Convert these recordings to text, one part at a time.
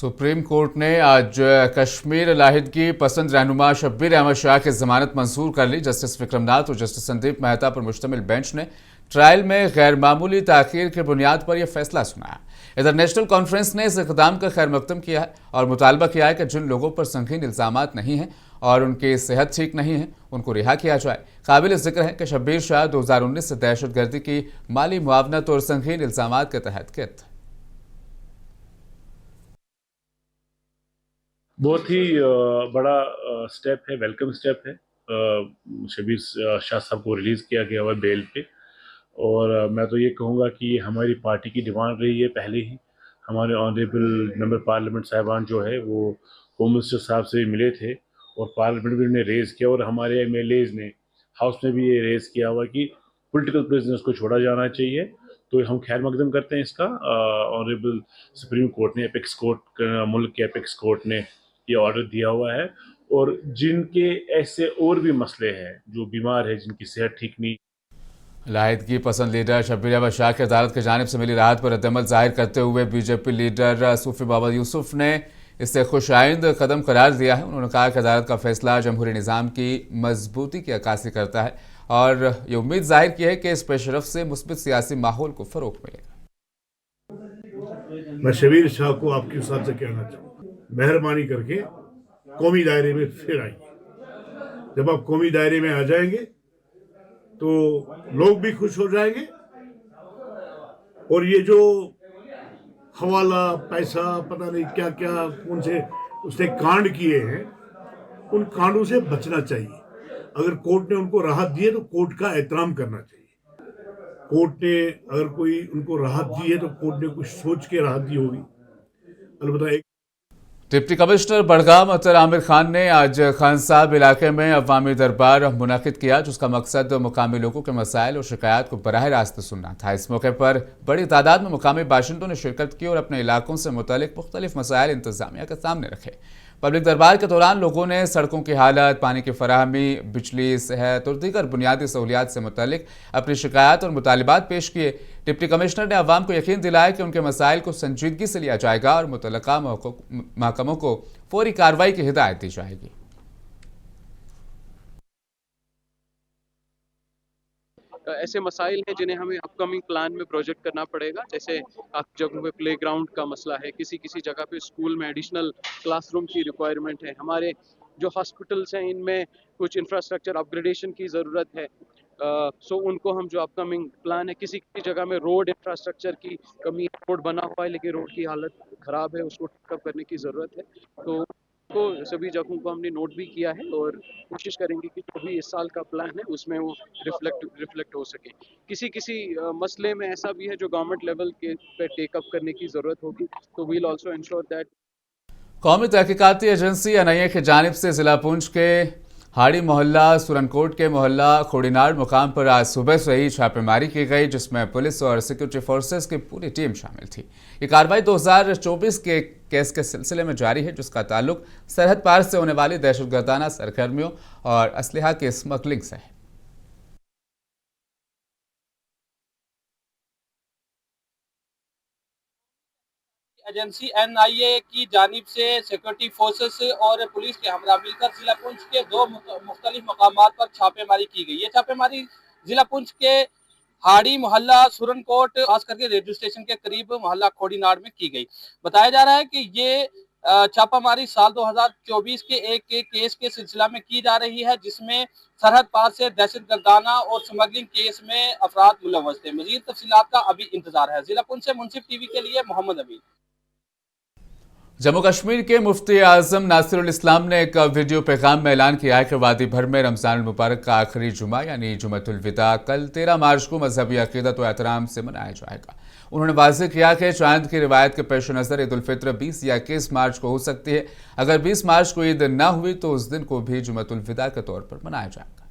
Supreme court ने आज कश्मीर लाहिदगी पसंद रहनुमा शब्बीर अहमद शाह की जमानत मंजूर कर ली। जस्टिस विक्रमनाथ और जस्टिस संदीप मेहता पर मुश्तमिल बेंच ने ट्रायल में गैर मामूली ताखीर की बुनियाद पर यह फैसला सुनाया। इधर नेशनल कॉन्फ्रेंस ने इस इक़दाम का खैर मकदम किया है और मुतालबा किया है कि जिन लोगों पर संगीन इल्जामात नहीं हैं और उनकी सेहत ठीक नहीं है उनको रिहा किया जाए। काबिल जिक्र है कि शब्बीर शाह 2019 से दहशतगर्दी की माली मुआवनत और संगीन इल्जामात के तहत कैद थे। बहुत ही बड़ा स्टेप है, वेलकम स्टेप है। शब्बीर शाह साहब को रिलीज़ किया गया हुआ बेल पे, और मैं तो ये कहूँगा कि हमारी पार्टी की डिमांड रही है। पहले ही हमारे ऑनरेबल मेंबर पार्लियामेंट साहिबान जो है वो होम मिनिस्टर साहब से मिले थे और पार्लियामेंट में उन्हें रेज़ किया, और हमारे एमएलएज़ ने हाउस में भी ये रेज़ किया हुआ कि पॉलिटिकल प्रिजनर्स को छोड़ा जाना चाहिए। तो हम खैर मकदम करते हैं इसका। ऑनरेबल सुप्रीम कोर्ट ने, एपेक्स कोर्ट, मुल्क के एपेक्स कोर्ट ने ये ऑर्डर दिया हुआ है, और जिनके ऐसे और भी मसले हैं, जो बीमार है, जिनकी सेहत ठीक नहीं। लाहिदगी पसंद लीडर शब्बीर अहमद शाह की अदालत की जानिब से मिली राहत पर रद्दअमल जाहिर करते हुए बीजेपी लीडर सूफी मोहम्मद यूसुफ ने इसे खुशाइंद कदम करार दिया है। उन्होंने कहा कि अदालत का फैसला जमहूरी निज़ाम की मजबूती की अक्कासी करता है और ये उम्मीद जाहिर की है कि इस पेशरफ से मुस्बित सियासी माहौल को फरोग मिलेगा। मैं शब्बीर शाह को आपके साथ से कहना चाहूँगा, मेहरबानी करके कौमी दायरे में फिर आइए। जब आप कौमी दायरे में आ जाएंगे तो लोग भी खुश हो जाएंगे, और ये जो हवाला पैसा पता नहीं क्या क्या कौन से उसने कांड किए हैं, उन कांडों से बचना चाहिए। अगर कोर्ट ने उनको राहत दी है तो कोर्ट का एहतराम करना चाहिए। कोर्ट ने अगर कोई उनको राहत दी है तो कोर्ट ने कुछ सोच के राहत दी होगी। अलबत्ता डिप्टी कमिश्नर बड़गाम अतर आमिर खान ने आज खान साहब इलाके में अवामी दरबार मुनाकिद किया, जिसका मकसद मुकामी लोगों के मसाइल और शिकायत को बराह रास्त सुनना था। इस मौके पर बड़ी तादाद में मुकामी बाशिंदों ने शिरकत की और अपने इलाकों से मुतल्लिक मुख्तलिफ मसाइल इंतजामिया के सामने रखे। पब्लिक दरबार के दौरान लोगों ने सड़कों की हालत, पानी की फराहमी, बिजली, सेहत और दीगर बुनियादी सहूलियात से मुतल्लिक अपनी शिकायत और मुतालिबात पेश किए। डिप्टी कमिश्नर ने अवाम को यकीन दिलाया कि उनके मसाइल को संजीदगी से लिया जाएगा और मुतल्लिका महकमों को फौरी कार्रवाई की हिदायत दी जाएगी। ऐसे मसाइल हैं जिन्हें हमें अपकमिंग प्लान में प्रोजेक्ट करना पड़ेगा। जैसे आप जगहों पे प्लेग्राउंड का मसला है, किसी किसी जगह पे स्कूल में एडिशनल क्लासरूम की रिक्वायरमेंट है, हमारे जो हॉस्पिटल्स हैं इनमें कुछ इंफ्रास्ट्रक्चर अपग्रेडेशन की ज़रूरत है। सो उनको हम जो अपकमिंग प्लान है, किसी किसी जगह में रोड इंफ्रास्ट्रक्चर की कमी, रोड बना हुआ है लेकिन रोड की हालत ख़राब है, उसको ठीक करने की ज़रूरत है। तो सभी जगहों को हमने नोट भी किया है और कोशिश करेंगे कि जो भी इस साल का प्लान है उसमें वो रिफ्लेक्ट हो सके। किसी किसी मसले में ऐसा भी है जो गवर्नमेंट लेवल के पे टेकअप करने की ज़रूरत होगी, तो वील ऑल्सो इंश्योर दैट। कौमी तहकीकाती एजेंसी एनआईए की जानिब से जिला पुंछ के हाड़ी मोहल्ला सुरनकोट के मोहल्ला खोड़ीनार मुकाम पर आज सुबह से ही छापेमारी की गई, जिसमें पुलिस और सिक्योरिटी फोर्सेस की पूरी टीम शामिल थी। ये कार्रवाई 2024 के केस के सिलसिले में जारी है, जिसका ताल्लुक सरहद पार से होने वाली दहशतगर्दाना सरगर्मियों और असलहा की स्मगलिंग से है। एजेंसी एनआईए की जानिब से सिक्योरिटी फोर्सेस और पुलिस के हमरा मिलकर जिला पुंछ के दो मुख्तलिफ मकामात पर छापेमारी की गई। ये छापेमारी जिला पुंछ के हाड़ी मोहल्ला सुरनकोट, खास करके रेडियो स्टेशन के करीब मोहल्ला खोड़ीनार में की गई। बताया जा रहा है कि ये छापामारी साल 2024 के एक केस के सिलसिला में की जा रही है, जिसमें सरहद पार से दहशतगर्दाना और स्मगलिंग केस में अफराद मुलव्वस थे। मजीद तफसीलात का अभी इंतजार है। जिला पुंछ से मुंसिफ टीवी के लिए मोहम्मद अमीन। जम्मू कश्मीर के मुफ्ती आजम नासिरुल इस्लाम ने एक वीडियो पैगाम में ऐलान किया है कि वादी भर में रमजान मुबारक का आखिरी जुमा यानी जुमतुल विदा कल 13 मार्च को मजहबी अकीदत व एहतराम से मनाया जाएगा। उन्होंने वाज़ेह किया कि चांद की रिवायत के पेश नज़र ईद उल फित्र 20 या 21 मार्च को हो सकती है। अगर 20 मार्च को ईद न हुई तो उस दिन को भी जुमतुल विदा के तौर पर मनाया जाएगा।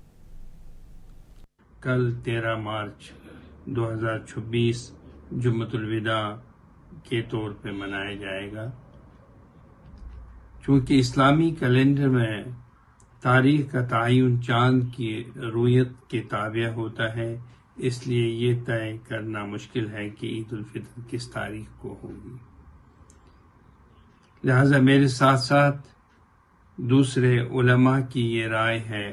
कल 13 मार्च 2026 जुमतुल विदा के तौर पर मनाया जाएगा। चूँकि इस्लामी कैलेंडर में तारीख का तयन चांद की रुयत के ताबिया होता है, इसलिए ये तय करना मुश्किल है कि ईद उल फित्र किस तारीख को होगी। लिहाजा मेरे साथ साथ दूसरे उलमा की ये राय है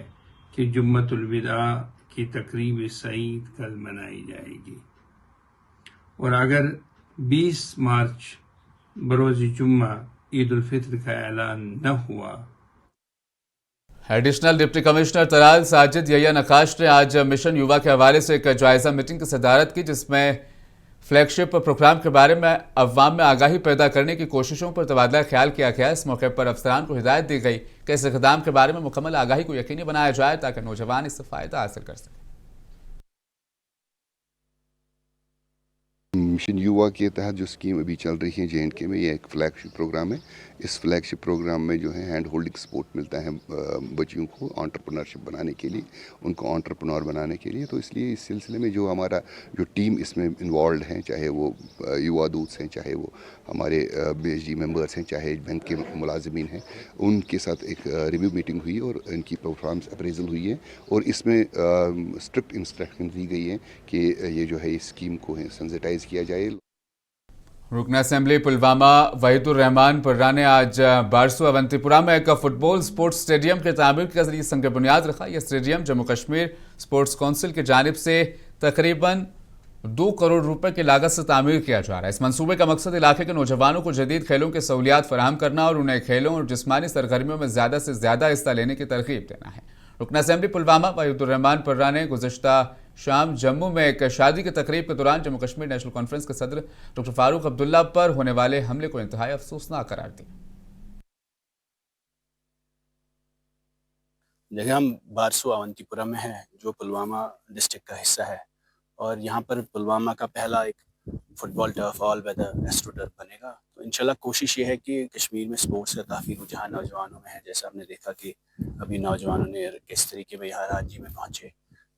कि जुम्मतुल विदा की तकरीब सईद कल मनाई जाएगी, और अगर 20 मार्च बरोज़ जुम्मा ईद उल फित्र का ऐलान न हुआ। Additional deputy commissioner Tral Sajid Yahya Naqash ने आज मिशन युवा के हवाले से एक जायजा मीटिंग की सदारत की, जिसमें फ्लैगशिप प्रोग्राम के बारे में अवाम में आगाही पैदा करने की कोशिशों पर तबादला ख्याल किया गया। इस मौके पर अफसरान को हिदायत दी गई कि इस इक़दाम के बारे में मुकम्मल आगाही को यकीनी बनाया जाए ताकि नौजवान इससे फ़ायदा हासिल कर सकें। मिशन युवा के तहत जो स्कीम अभी चल रही है JNK में, ये एक फ्लैगशिप प्रोग्राम है। इस फ्लैगशिप प्रोग्राम में जो है हैंड होल्डिंग सपोर्ट मिलता है बच्चियों को एंटरप्रेन्योरशिप बनाने के लिए, उनको एंटरप्रेन्योर बनाने के लिए। तो इसलिए इस सिलसिले में जो हमारा जो टीम इसमें इन्वॉल्व हैं, चाहे वो युवा दूत हैं, चाहे वो हमारे BHD मेंबर्स हैं, चाहे बैंक के मुलाजिमीन हैं, उनके साथ एक रिव्यू मीटिंग हुई और इनकी परफॉर्मेंस अप्रेजल हुई है। और इसमें स्ट्रिक्ट इंस्ट्रक्शन दी गई हैं कि ये जो है इस स्कीम को सेंसिटाइज किया जाए। रुकन असेंबली पुलवामा वहीदुर रहमान पर्रा ने आज बारसू अवंतीपुरा में एक फुटबॉल स्पोर्ट्स स्टेडियम के तामीर के जरिए संग बुनियाद रखा। यह stadium Jammu Kashmir sports council की जानिब से तकरीबन 2 करोड़ रुपए की लागत से तामीर किया जा रहा है। इस मंसूबे का मकसद इलाके के नौजवानों को जदीद खेलों की सहूलियात फराहम करना और उन्हें खेलों और जिस्मानी सरगर्मियों में ज़्यादा से ज़्यादा हिस्सा लेने की तरगीब देना है। रुकन असेंबली पुलवामा वहीदुर रहमान पर्रा ने गुज़श्ता शाम जम्मू में एक शादी की तकरीब के दौरान जम्मू कश्मीर नेशनल कॉन्फ्रेंस के सदर डॉक्टर फारूक अब्दुल्ला पर होने वाले हमले को इंतहाई अफसोसनाक करार दिया। जगह हम बारसू अवंतीपुरा में हैं, जो पुलवामा डिस्ट्रिक्ट का हिस्सा है, और यहाँ पर पुलवामा का पहला एक football turf all weather astro turf बनेगा। तो इंशाल्लाह कोशिश ये है कि कश्मीर में स्पोर्ट्स का काफ़ी रुझान नौजवानों में है। जैसा आपने देखा कि अभी नौजवानों ने किस तरीके में यहाँ रांची में पहुँचे,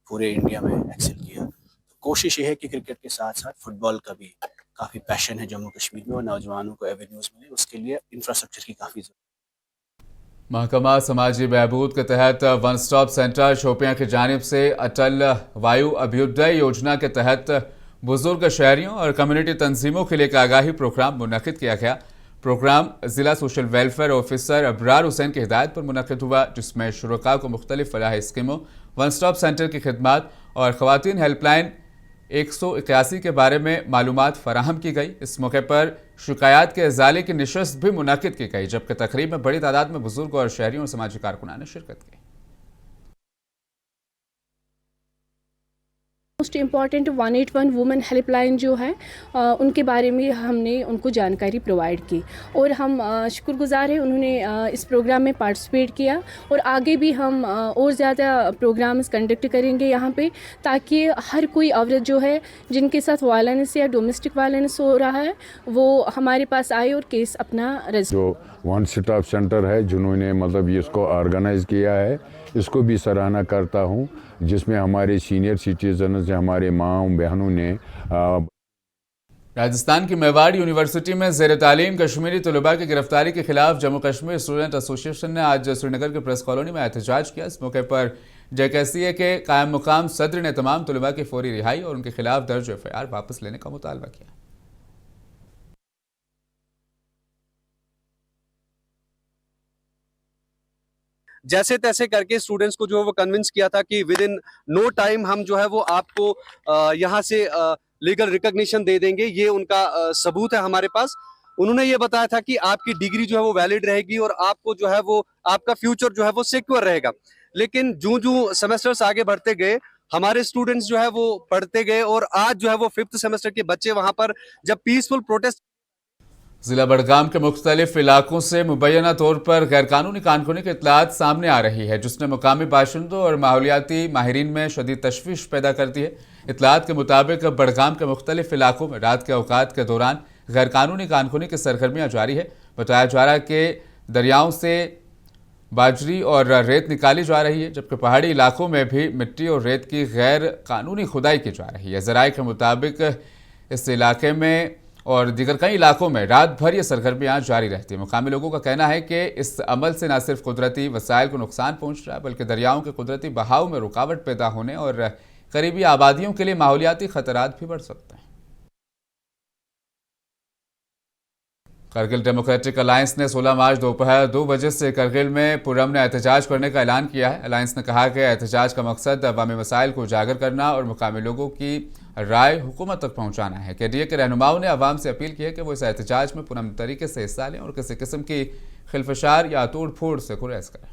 पूरे इंडिया में एक्सेल किया। तो कोशिश ये है कि क्रिकेट के साथ साथ फुटबॉल का भी काफ़ी पैशन है जम्मू कश्मीर में, और नौजवानों को एवेन्यूज़ मिले, उसके लिए इंफ्रास्ट्रक्चर की काफ़ी ज़रूरत। महकमा समाजी बहबूद के तहत वन स्टॉप सेंटर शोपियां की जानिब से अटल वायु अभ्युदय योजना के तहत बुजुर्ग शहरियों और कम्युनिटी तंजीमों के लिए एक आगाही प्रोग्राम मुनक़िद किया गया। प्रोग्राम ज़िला social welfare officer Abrar Hussain की हिदायत पर मुनक़िद हुआ, जिसमें शुरका को मुख्तलिफ फलाही स्कीमों, वन स्टॉप सेंटर की खिदमात और ख़वातीन हेल्पलाइन 181 के बारे में मालूमात फराहम की गई। इस मौके पर शिकायत के इजाले की नशस्त भी मुनक़िद की गई, जबकि तकरीब में बड़ी तादाद में बुजुर्ग और शहरियों और समाजी कारकुनान ने शिरकत की। मोस्ट इम्पॉर्टेंट 181 वुमेन हेल्पलाइन जो है उनके बारे में हमने उनको जानकारी प्रोवाइड की, और हम शुक्रगुजार हैं उन्होंने इस प्रोग्राम में पार्टिसिपेट किया। और आगे भी हम और ज़्यादा प्रोग्राम्स कंडक्ट करेंगे यहाँ पे, ताकि हर कोई औरत जो है जिनके साथ वायलेंस या डोमेस्टिक वायलेंस हो रहा है वो हमारे पास आए और केस अपना जो वन स्टॉप सेंटर है जिन्होंने मतलब इसको ऑर्गेनाइज किया है, इसको भी सराहना करता हूँ, जिसमें हमारे सीनियर सिटीजन से हमारे माँ बहनों ने राजस्थान की मेवाड़ यूनिवर्सिटी में ज़ेर तालीम कश्मीरी तलबा की गिरफ्तारी के खिलाफ जम्मू कश्मीर स्टूडेंट एसोसिएशन ने आज श्रीनगर के प्रेस कॉलोनी में एहतजाज किया। इस मौके पर JKCA के कायम मुकाम सदर ने तमाम तलबा की फौरी रिहाई और उनके खिलाफ दर्ज FIR वापस लेने का मुतालबा किया। जैसे तैसे करके स्टूडेंट्स को जो है वो कन्विंस किया था कि विद इन नो टाइम हम जो है वो आपको यहाँ से लीगल रिकॉग्निशन दे देंगे। ये उनका सबूत है हमारे पास। उन्होंने ये बताया था कि आपकी डिग्री जो है वो वैलिड रहेगी और आपको जो है वो आपका फ्यूचर जो है वो सिक्योर रहेगा। लेकिन जो सेमेस्टर्स आगे बढ़ते गए, हमारे स्टूडेंट्स जो है वो पढ़ते गए, और आज जो है वो 5th सेमेस्टर के बच्चे वहां पर जब पीसफुल प्रोटेस्ट। जिला बडगाम के मुख्तलिफ इलाकों से मुबैना तौर पर गैरकानूनी कानूनी की इतलात सामने आ रही है, जिसने मुकामी बाशिंदों और माहौलियाती माहिरीन में शदीद तशवीश पैदा कर दी है। इतलात के मुताबिक बडगाम के मुख्तलिफ इलाकों में रात के औकात के दौरान गैरकानूनी कानूनी की सरगर्मियाँ जारी है। बताया जा रहा है कि दरियाओं से बाजरी और रेत निकाली जा रही है, जबकि पहाड़ी इलाकों में भी मिट्टी और रेत की गैर कानूनी खुदाई की जा रही है। ज़राए के मुताबिक इस इलाके में और दीगर कई इलाकों में रात भर ये सरगर्मियाँ जारी रहती हैं। मुकामी लोगों का कहना है कि इस अमल से न सिर्फ कुदरती वसाइल को नुकसान पहुँच रहा है, बल्कि दरियाओं के कुदरती बहाव में रुकावट पैदा होने और करीबी आबादियों के लिए माहौलियाती खतरात भी बढ़ सकते हैं। करगिल डेमोक्रेटिक अलायंस ने 16 मार्च दोपहर 2 बजे से करगिल में पुरम में एहतजाज करने का ऐलान किया है। अलायंस ने कहा कि एहतजाज का मकसद अवामी मसाइल को उजागर करना और मुकामी लोगों की राय हुकूमत तक पहुंचाना है। केडीए के रहनुमाओं ने अवाम से अपील की है कि वो इस एहतजाज में पुरम तरीके से हिस्सा लें और किसी किस्म की खिलफशार या तोड़ फोड़ से गुरेज करें।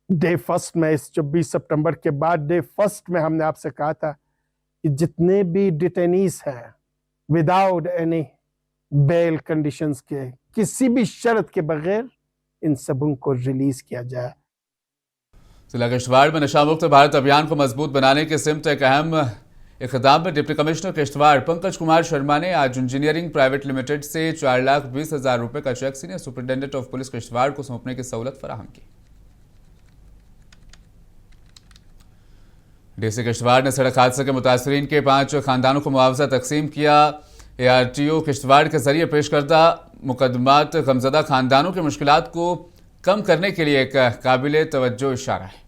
डे फर्स्ट में इस 24 सितंबर के बाद डे फर्स्ट में हमने आपसे कहा था कि जितने भी डिटेनीज हैं विदाउट एनी बेल कंडीशंस के, किसी भी शर्त के बगैर इन सबों को रिलीज किया जाए। जिला किश्तवाड़ में नशा मुक्त भारत अभियान को मजबूत बनाने की सिमत एक अहम इक़दाम में डिप्टी कमिश्नर किश्तवाड़ पंकज कुमार शर्मा ने आज इंजीनियरिंग प्राइवेट लिमिटेड से 4,20,000 रुपए का cheque senior superintendent of police Kishtwar को सौंपने की सहूलत फराहम की। डीसी किश्तवाड़ ने सड़क हादसे के मुतासरीन के 5 खानदानों को मुआवजा तकसीम किया। ARTO किश्तवाड़ के जरिए पेश करदा मुकदमात गमजदा खानदानों की मुश्किलात को कम करने के लिए एक काबिल तवज्जो इशारा है।